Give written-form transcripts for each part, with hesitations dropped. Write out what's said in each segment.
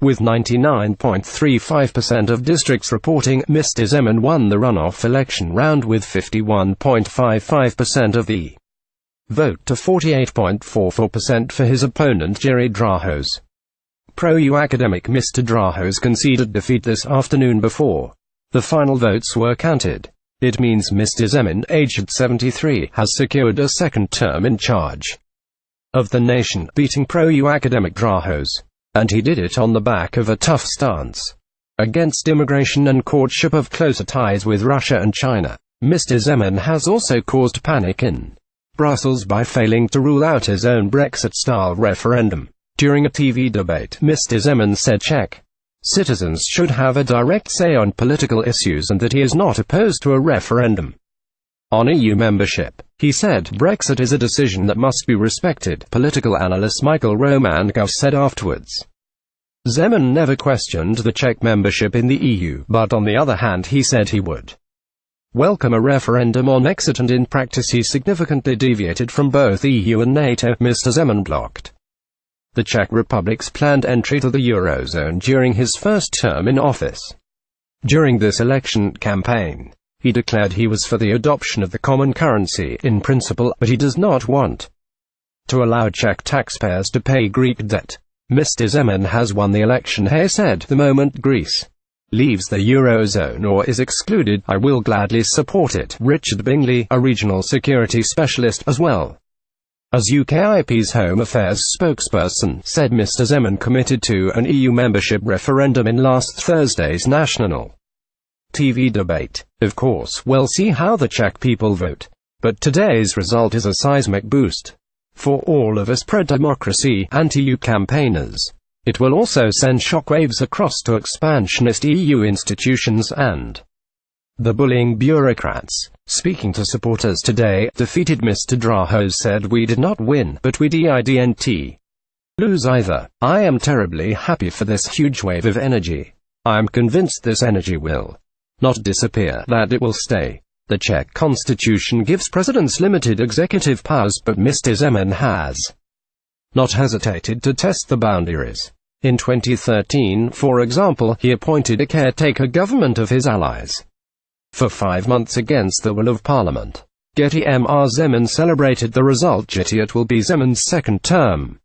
with 99.35% of districts reporting Mr Zeman won the runoff election round with 51.55% of the vote to 48.44% for his opponent Jiri Drahos. ProEU academic Mr Drahos conceded defeat this afternoon before the final votes were counted. It means Mr Zeman, aged 73, has secured a second term in charge of the nation, beating ProEU academic Drahos. And he did it on the back of a tough stance against immigration and courtship of closer ties with Russia and China. Mr Zeman has also caused panic in Brussels by failing to rule out his own Brexit-style referendum. During a TV debate, Mr Zeman said Czech citizens should have a direct say on political issues and that he is not opposed to a referendum on EU membership. He said, "Brexit is a decision that must be respected," political analyst Michael Romankov said afterwards. Zeman never questioned the Czech membership in the EU, but on the other hand he said he would welcome a referendum on exit, and in practice he significantly deviated from both EU and NATO. Mr Zeman blocked the Czech Republic's planned entry to the Eurozone during his first term in office. During this election campaign, he declared he was for the adoption of the common currency in principle, but he does not want to allow Czech taxpayers to pay Greek debt. Mr Zeman has won the election, he said. "The moment Greece leaves the Eurozone or is excluded, I will gladly support it." Richard Bingley, a regional security specialist, as well as UKIP's Home Affairs spokesperson, said Mr Zeman committed to an EU membership referendum in last Thursday's national TV debate. "Of course, we'll see how the Czech people vote. But today's result is a seismic boost for all of us pro-democracy, anti-EU campaigners. It will also send shockwaves across to expansionist EU institutions and the bullying bureaucrats." Speaking to supporters today, defeated Mr Drahos said, "We did not win, but we didn't lose either. I am terribly happy for this huge wave of energy. I am convinced this energy will not disappear, that it will stay. The Czech constitution gives presidents limited executive powers, but Mr Zeman has not hesitated to test the boundaries. In 2013, for example, he appointed a caretaker government of his allies for 5 months against the will of Parliament. Getty Mr Zeman celebrated the result. It will be Zeman's second term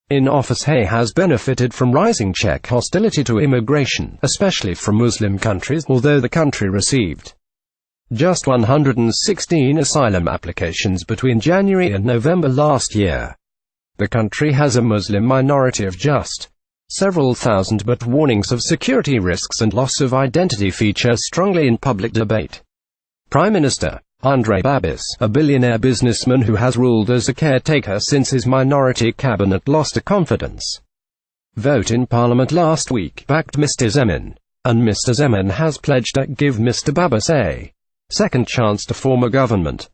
in office. He has benefited from rising Czech hostility to immigration, especially from Muslim countries, although the country received just 116 asylum applications between January and November last year. The country has a Muslim minority of just several thousand, but warnings of security risks and loss of identity feature strongly in public debate. Prime Minister Andrej Babiš, a billionaire businessman who has ruled as a caretaker since his minority cabinet lost a confidence vote in Parliament last week, backed Mr Zeman, and Mr Zeman has pledged to give Mr Babiš a second chance to form a government.